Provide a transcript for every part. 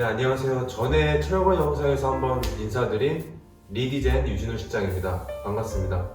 안녕하세요. 전에 철거 영상에서 한번 인사드린 리디젠 유진호 실장입니다. 반갑습니다.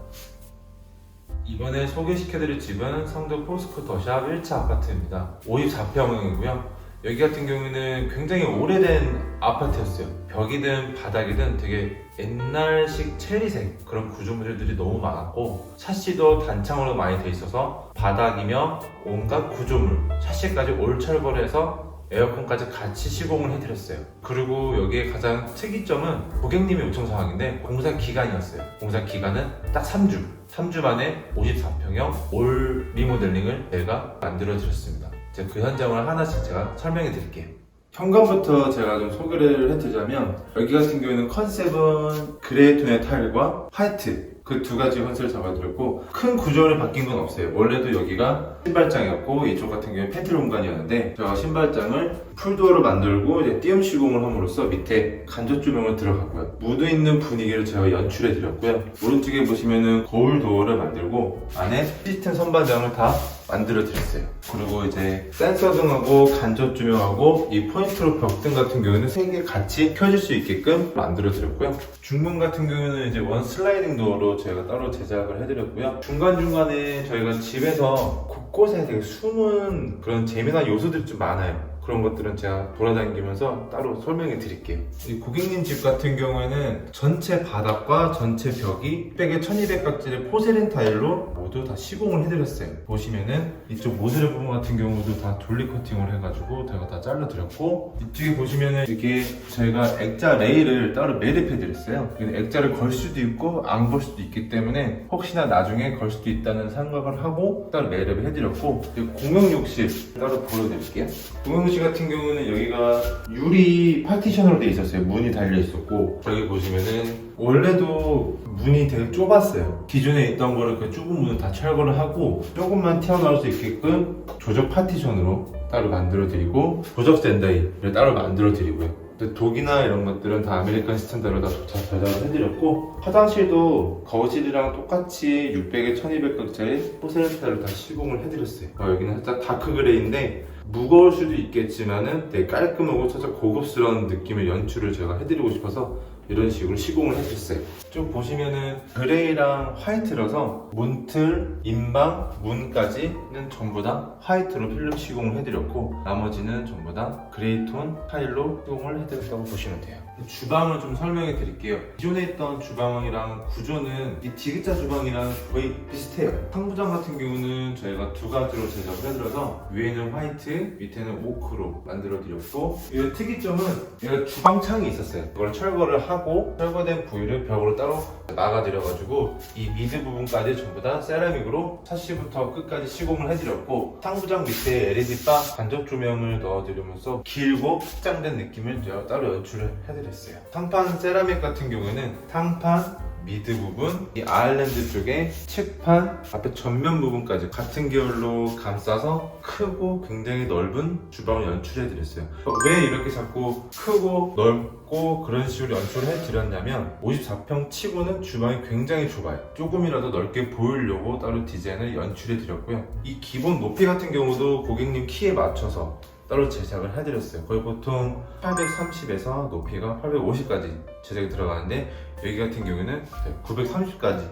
이번에 소개시켜드릴 집은 성도 포스코 더샵 1차 아파트입니다. 54평이고요. 여기 같은 경우는 굉장히 오래된 아파트였어요. 벽이든 바닥이든 되게 옛날식 체리색 그런 구조물들이 너무 많았고, 샤시도 단창으로 많이 돼 있어서 바닥이며 온갖 구조물, 샤시까지 올 철거를 해서 에어컨까지 같이 시공을 해드렸어요. 그리고 여기에 가장 특이점은 고객님의 요청 사항인데 공사 기간이었어요. 공사 기간은 딱 3주 만에 54평형 올 리모델링을 제가 만들어 드렸습니다. 그 현장을 하나씩 제가 설명해 드릴게요. 현관부터 제가 좀 소개를 해드리자면, 여기 같은 경우에는 컨셉은 그레이 톤의 타일과 화이트, 그 두 가지 컨셉을 잡아드렸고, 큰 구조를 바뀐 건 없어요. 원래도 여기가 신발장이었고 이쪽 같은 경우에 팬트리 공간이었는데, 제가 신발장을 풀도어로 만들고 이제 띄움 시공을 함으로써 밑에 간접 조명을 들어갔고요. 무드 있는 분위기를 제가 연출해 드렸고요. 오른쪽에 보시면은 거울 도어를 만들고 안에 시스템 선반장을 다 만들어 드렸어요. 그리고 이제 센서 등하고 간접 조명하고 이 포인트로 벽등 같은 경우는 3개 같이 켜질 수 있게끔 만들어 드렸고요. 중문 같은 경우는 이제 원 슬라이딩 도어로 저희가 따로 제작을 해드렸고요. 중간중간에 저희가 집에서 곳곳에 되게 숨은 그런 재미난 요소들이 좀 많아요. 그런 것들은 제가 돌아다니면서 따로 설명해 드릴게요. 이 고객님 집 같은 경우에는 전체 바닥과 전체 벽이 600에 1200각질의 포세린 타일로 모두 다 시공을 해드렸어요. 보시면은 이쪽 모듈 부분 같은 경우도 다 돌리 커팅을 해가지고 제가 다 잘라드렸고, 이쪽에 보시면은 이게 저희가 액자 레일을 따로 매립해 드렸어요. 액자를 걸 수도 있고 안 걸 수도 있기 때문에 혹시나 나중에 걸 수도 있다는 생각을 하고 따로 매립을 해드렸고, 공용욕실 따로 보여드릴게요. 공용욕실 같은 경우는 여기가 유리 파티션으로 되어 있었어요. 문이 달려 있었고, 여기 보시면은 원래도 문이 되게 좁았어요. 기존에 있던 거를 그 좁은 문을 다 철거를 하고 조금만 튀어나올 수 있게끔 조적 파티션으로 따로 만들어 드리고, 조적 샌더이를 따로 만들어 드리고요. 독이나 이런 것들은 다 아메리칸 스탠다드로 다 제작을 해드렸고, 화장실도 거실이랑 똑같이 600에 1200각짜리 포세린 타일로 다 시공을 해드렸어요. 여기는 살짝 다크 그레이인데 무거울 수도 있겠지만은 되게 깔끔하고 살짝 고급스러운 느낌의 연출을 제가 해드리고 싶어서 이런 식으로 시공을 해줬어요. 쭉 보시면은 그레이랑 화이트라서 문틀, 인방, 문까지는 전부 다 화이트로 필름 시공을 해드렸고, 나머지는 전부 다 그레이 톤 타일로 시공을 해드렸다고 보시면 돼요. 주방을 좀 설명해 드릴게요. 기존에 있던 주방이랑 구조는 이 D자 주방이랑 거의 비슷해요. 상부장 같은 경우는 저희가 두 가지로 제작을 해드려서 위에는 화이트, 밑에는 오크로 만들어 드렸고, 이 특이점은 얘가 주방창이 있었어요. 그걸 철거를 하고 철거된 부위를 벽으로 따로 막아드려가지고 이 미드 부분까지 전부 다 세라믹으로 샤시부터 끝까지 시공을 해드렸고, 상부장 밑에 LED 바 간접 조명을 넣어드리면서 길고 확장된 느낌을 제가 따로 연출을 해드렸어요. 상판 세라믹 같은 경우에는 상판, 미드 부분, 이 아일랜드 쪽에 측판, 앞에 전면 부분까지 같은 계열로 감싸서 크고 굉장히 넓은 주방을 연출해 드렸어요. 왜 이렇게 자꾸 크고 넓고 그런 식으로 연출을 해 드렸냐면, 54평 치고는 주방이 굉장히 좁아요. 조금이라도 넓게 보이려고 따로 디자인을 연출해 드렸고요. 이 기본 높이 같은 경우도 고객님 키에 맞춰서 따로 제작을 해드렸어요. 거의 보통 830에서 높이가 850까지 제작이 들어가는데, 여기 같은 경우에는 930까지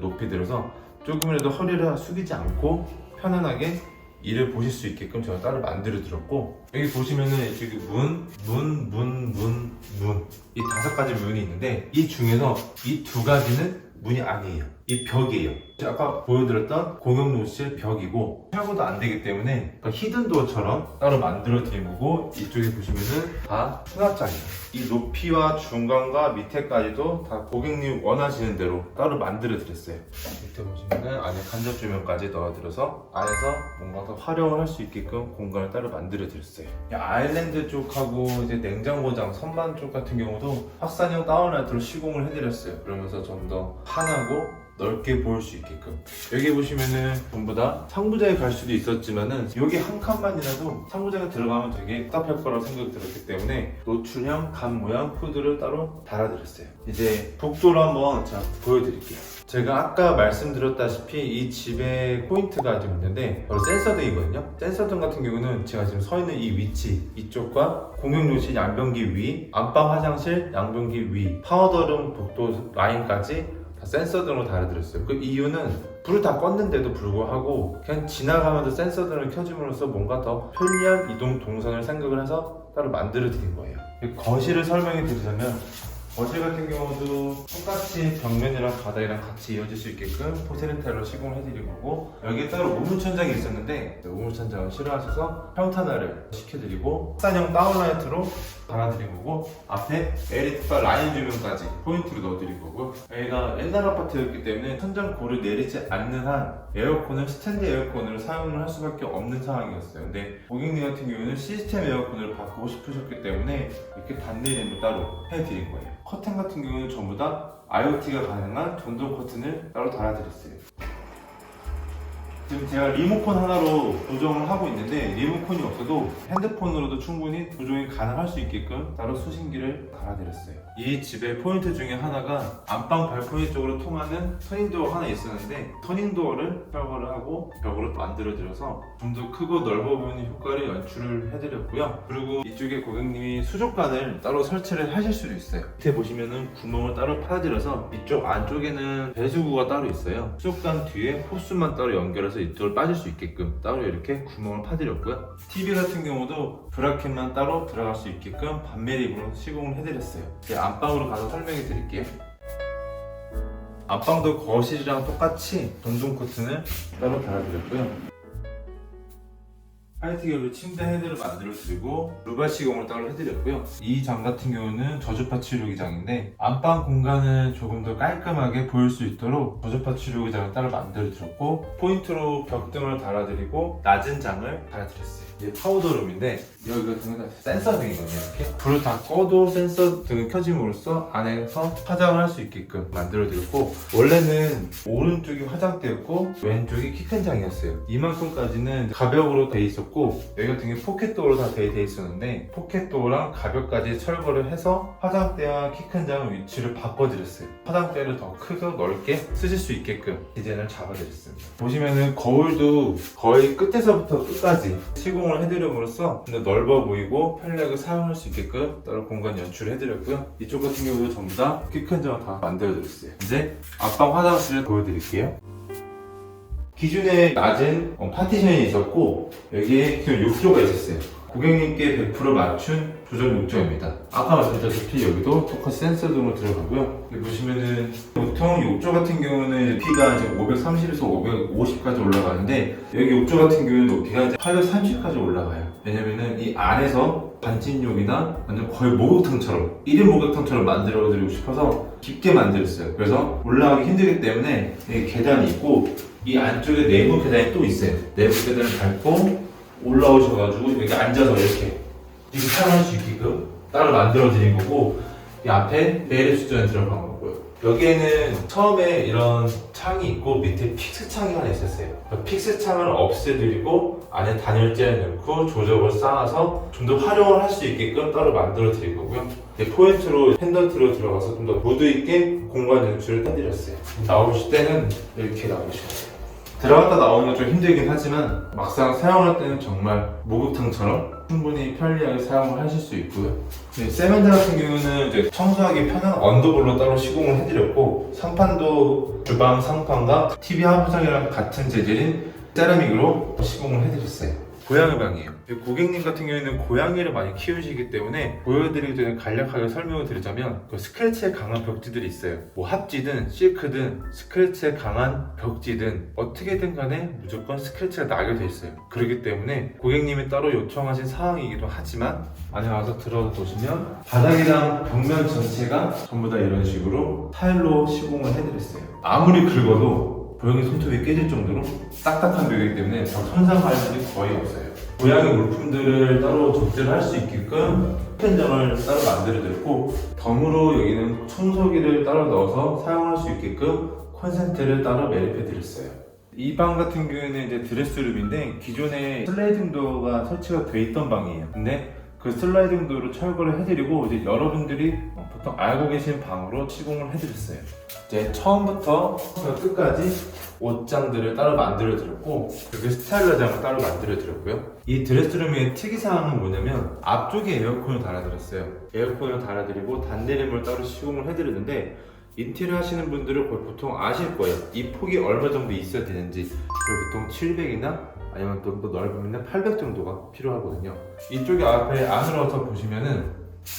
높이 들어서 조금이라도 허리를 숙이지 않고 편안하게 일을 보실 수 있게끔 제가 따로 만들어 드렸고, 여기 보시면은 이쪽에 이 5가지 문이 있는데, 이 중에서 이 2가지는 문이 아니에요. 이 벽이에요. 아까 보여드렸던 공용욕실 벽이고, 철거도 안 되기 때문에 히든도어처럼 따로 만들어 드리고, 이쪽에 보시면은 다 수납장이에요. 이 높이와 중간과 밑에까지도 다 고객님 원하시는 대로 따로 만들어 드렸어요. 밑에 보시면은 안에 간접 조명까지 넣어드려서 안에서 뭔가 더 활용을 할 수 있게끔 공간을 따로 만들어 드렸어요. 아일랜드 쪽하고 이제 냉장고장 선반 쪽 같은 경우도 확산형 다운라이트로 시공을 해드렸어요. 그러면서 좀 더 환하고 넓게 보일 수 있게끔. 여기 보시면은 전부 다 상부장에 갈 수도 있었지만은 여기 한 칸만이라도 상부장에 들어가면 되게 답답할 거라고 생각이 들었기 때문에 노출형 간 모양 후드를 따로 달아드렸어요. 이제 복도를 한번 제가 보여드릴게요. 제가 아까 말씀드렸다시피 이 집에 포인트가 좀 있는데 바로 센서등이거든요. 센서등 같은 경우는 제가 지금 서 있는 이 위치 이쪽과 공용욕실 양변기 위, 안방 화장실 양변기 위, 파우더룸 복도 라인까지 다 센서등으로 달아드렸어요. 그 이유는 불을 다 껐는데도 불구하고 그냥 지나가면서 센서등을 켜줌으로써 뭔가 더 편리한 이동 동선을 생각을 해서 따로 만들어 드린 거예요. 거실을 설명해 드리자면 거실 같은 경우도 똑같이 벽면이랑 바닥이랑 같이 이어질 수 있게끔 포세린 타일로 시공을 해드린 거고, 여기에 따로 우물천장이 있었는데 우물천장을 싫어하셔서 평탄화를 시켜드리고 흑산형 다운라이트로 달아드린 거고, 앞에 LED바 라인 조명까지 포인트로 넣어드린 거고요. 여기가 옛날 아파트였기 때문에 천장 고를 내리지 않는 한 에어컨을 스탠드 에어컨으로 사용을 할 수밖에 없는 상황이었어요. 근데 고객님 같은 경우는 시스템 에어컨을 바꾸고 싶으셨기 때문에 이렇게 단내림을 따로 해드린 거예요. 커튼 같은 경우는 전부 다 IoT가 가능한 전동 커튼을 따로 달아드렸어요. 지금 제가 리모컨 하나로 조정을 하고 있는데 리모컨이 없어도 핸드폰으로도 충분히 조정이 가능할 수 있게끔 따로 수신기를 달아드렸어요. 이 집의 포인트 중에 하나가 안방 발코니 쪽으로 통하는 터닝도어 하나 있었는데 터닝도어를 철거를 하고 벽으로 만들어드려서 좀 더 크고 넓어 보이는 효과를 연출을 해드렸고요. 그리고 이쪽에 고객님이 수족관을 따로 설치를 하실 수도 있어요. 밑에 보시면은 구멍을 따로 파드려서 이쪽 안쪽에는 배수구가 따로 있어요. 수족관 뒤에 호스만 따로 연결해서 이쪽을 빠질 수 있게끔 따로 이렇게 구멍을 파드렸고요. TV 같은 경우도 브라켓만 따로 들어갈 수 있게끔 반매립으로 시공을 해드렸어요. 이제 안방으로 가서 설명해 드릴게요. 안방도 거실이랑 똑같이 전동 커튼을 따로 달아드렸고요. 화이트 계열 침대 헤드를 만들어드리고 루바 시공을 따로 해드렸고요. 이 장 같은 경우는 저주파 치료기장인데 안방 공간을 조금 더 깔끔하게 보일 수 있도록 저주파 치료기장을 따로 만들어드렸고, 포인트로 벽등을 달아드리고 낮은 장을 달아드렸어요. 이제 파우더룸인데 여기 같은 경우는 센서 등이거든요. 이렇게 불을 다 꺼도 센서 등을 켜짐으로써 안에서 화장을 할 수 있게끔 만들어드렸고, 원래는 오른쪽이 화장대였고 왼쪽이 키 큰 장이었어요. 이만큼까지는 가벽으로 돼 있었고 여기 같은 경우 포켓도어로 다 돼 있었는데 포켓도어랑 가벽까지 철거를 해서 화장대와 키 큰 장 위치를 바꿔드렸어요. 화장대를 더 크고 넓게 쓰실 수 있게끔 디자인을 잡아드렸습니다. 보시면은 거울도 거의 끝에서부터 끝까지 시공을 해드림으로써 좀 더 넓어 보이고 편리하게 사용할 수 있게끔 따로 공간 연출을 해드렸고요. 이쪽 같은 경우도 전부 다 키 큰 장을 다 만들어드렸어요. 이제 앞방 화장실을 보여드릴게요. 기존에 낮은 파티션이 있었고 여기에 기존 욕조가 있었어요. 고객님께 100% 맞춘 조절 욕조입니다. 아까 말씀드렸다시피 여기도 똑같이 센서 등으로 들어가고요. 여기 보시면은 보통 욕조 같은 경우는 높이가 이제 530에서 550까지 올라가는데 여기 욕조 같은 경우는 높이가 이제 830까지 올라가요. 왜냐면은 이 안에서 반신욕이나 완전 거의 목욕탕처럼 1인 목욕탕처럼 만들어드리고 싶어서 깊게 만들었어요. 그래서 올라가기 힘들기 때문에 여기 계단이 있고 이 안쪽에 내부 계단이 또 있어요. 내부 계단을 밟고 올라오셔가지고 여기 앉아서 이렇게 사용할 수 있게끔 따로 만들어 드린 거고, 이 앞에 매립 수전에 들어간 거고요. 여기에는 처음에 이런 창이 있고 밑에 픽스 창이 하나 있었어요. 그 픽스 창을 없애드리고 안에 단열재를 넣고 조적을 쌓아서 좀 더 활용을 할 수 있게끔 따로 만들어 드린 거고요. 포인트로 펜던트로 들어가서 좀 더 무드 있게 공간 연출을 해드렸어요. 나오실 때는 이렇게 나오시면 들어갔다 나오는 건 좀 힘들긴 하지만 막상 사용할 때는 정말 목욕탕처럼 충분히 편리하게 사용을 하실 수 있고요. 세면대 같은 경우는 이제 청소하기 편한 언더볼로 따로 시공을 해드렸고, 상판도 주방 상판과 TV 하부장이랑 같은 재질인 세라믹으로 시공을 해드렸어요. 고양이 방이에요. 고객님 같은 경우에는 고양이를 많이 키우시기 때문에 보여드리기 전에 간략하게 설명을 드리자면 그 스크래치에 강한 벽지들이 있어요. 뭐 합지든 실크든 스크래치에 강한 벽지든 어떻게든 간에 무조건 스크래치가 나게 돼 있어요. 그렇기 때문에 고객님이 따로 요청하신 사항이기도 하지만 안에 와서 들어서 보시면 바닥이랑 벽면 전체가 전부 다 이런 식으로 타일로 시공을 해드렸어요. 아무리 긁어도 고양이 손톱이 깨질 정도로 딱딱한 벽이기 때문에 손상 발생이 거의 없어요. 고양이 물품들을 따로 적재를 할 수 있게끔 펜장을 따로 만들어드렸고, 덤으로 여기는 청소기를 따로 넣어서 사용할 수 있게끔 콘센트를 따로 매립해 드렸어요. 이 방 같은 경우에는 이제 드레스룸인데 기존에 슬라이딩 도어가 설치가 돼 있던 방이에요. 근데 그 슬라이딩 도어로 철거를 해드리고 이제 여러분들이 보통 알고 계신 방으로 시공을 해드렸어요. 이제 처음부터 끝까지 옷장들을 따로 만들어 드렸고 여기 스타일러장을 따로 만들어 드렸고요. 이 드레스룸의 특이사항은 뭐냐면 앞쪽에 에어컨을 달아드렸어요. 에어컨을 달아드리고 단내림을 따로 시공을 해드렸는데 인테리어 하시는 분들은 거의 보통 아실 거예요. 이 폭이 얼마 정도 있어야 되는지. 보통 700이나 아니면 또 넓으면 800 정도가 필요하거든요. 이쪽에 앞에 안으로 와서 보시면은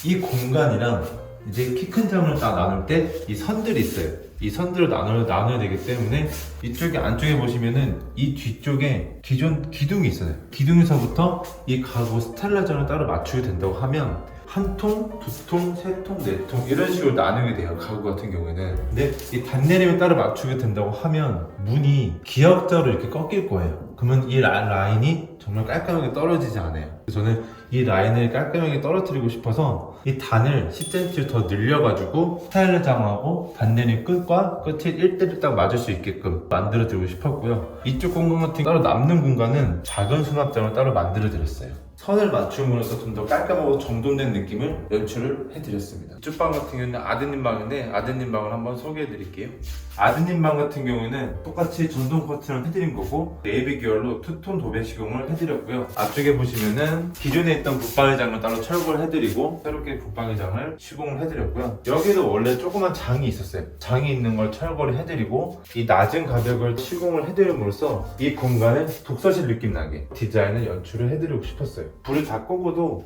이 공간이랑 이제 키 큰 장을 딱 나눌 때 이 선들이 있어요. 이 선들을 나눠야 되기 때문에 이쪽에 안쪽에 보시면은 이 뒤쪽에 기존 기둥이 있어요. 기둥에서부터 이 가구 스타일러장을 따로 맞추게 된다고 하면 한 통, 두 통, 세 통, 네 통 이런 식으로 나누게 돼요. 가구 같은 경우에는. 근데 이 단내림을 따로 맞추게 된다고 하면 문이 기역자로 이렇게 꺾일 거예요. 그러면 이 라인이 정말 깔끔하게 떨어지지 않아요. 그래서 저는 이 라인을 깔끔하게 떨어뜨리고 싶어서 이 단을 10cm 더 늘려가지고 스타일러장하고 단내림 끝과 끝이 1대1 딱 맞을 수 있게끔 만들어 드리고 싶었고요. 이쪽 공간 같은 따로 남는 공간은 작은 수납장을 따로 만들어 드렸어요. 선을 맞춤으로써 좀 더 깔끔하고 정돈된 느낌을 연출을 해드렸습니다. 이쪽 방 같은 경우는 아드님 방인데 아드님 방을 한번 소개해 드릴게요. 아드님 방 같은 경우에는 똑같이 전동 커튼을 해드린 거고 네이비 계열로 투톤 도배 시공을 해드렸고요. 앞쪽에 보시면은 기존에 있던 붙박이장을 따로 철거를 해드리고 새롭게 붙박이장을 시공을 해드렸고요. 여기도 원래 조그만 장이 있었어요. 장이 있는 걸 철거를 해드리고 이 낮은 가격을 시공을 해드림으로써 이 공간에 독서실 느낌 나게 디자인을 연출을 해드리고 싶었어요. 불을 다 끄고도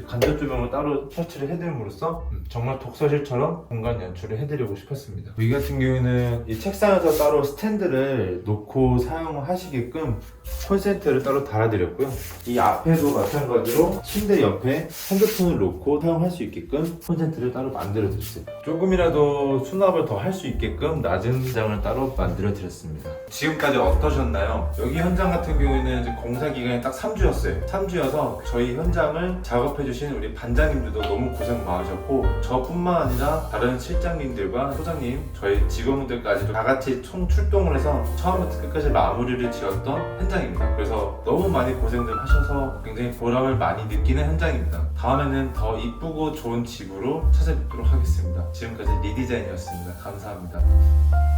간접 조명을 따로 설치를 해드림으로써 정말 독서실처럼 공간 연출을 해드리고 싶었습니다. 여기 같은 경우에는 이 책상에서 따로 스탠드를 놓고 사용하시게끔 콘센트를 따로 달아드렸고요. 이 앞에도 마찬가지로 침대 옆에 핸드폰을 놓고 사용할 수 있게끔 콘센트를 따로 만들어드렸어요. 조금이라도 수납을 더 할 수 있게끔 낮은 장을 따로 만들어드렸습니다. 지금까지 어떠셨나요? 여기 현장 같은 경우에는 이제 공사 기간이 딱 3주였어요. 3주여서 저희 현장을 작업해주신 우리 반장님들도 너무 고생 많으셨고 저뿐만 아니라 다른 실장님들과 소장님, 저희 직원분들까지도 다 같이 총 출동을 해서 처음부터 끝까지 마무리를 지었던 현장입니다. 그래서 너무 많이 고생들 하셔서 굉장히 보람을 많이 느끼는 현장입니다. 다음에는 더 이쁘고 좋은 집으로 찾아뵙도록 하겠습니다. 지금까지 리디자인이었습니다. 감사합니다.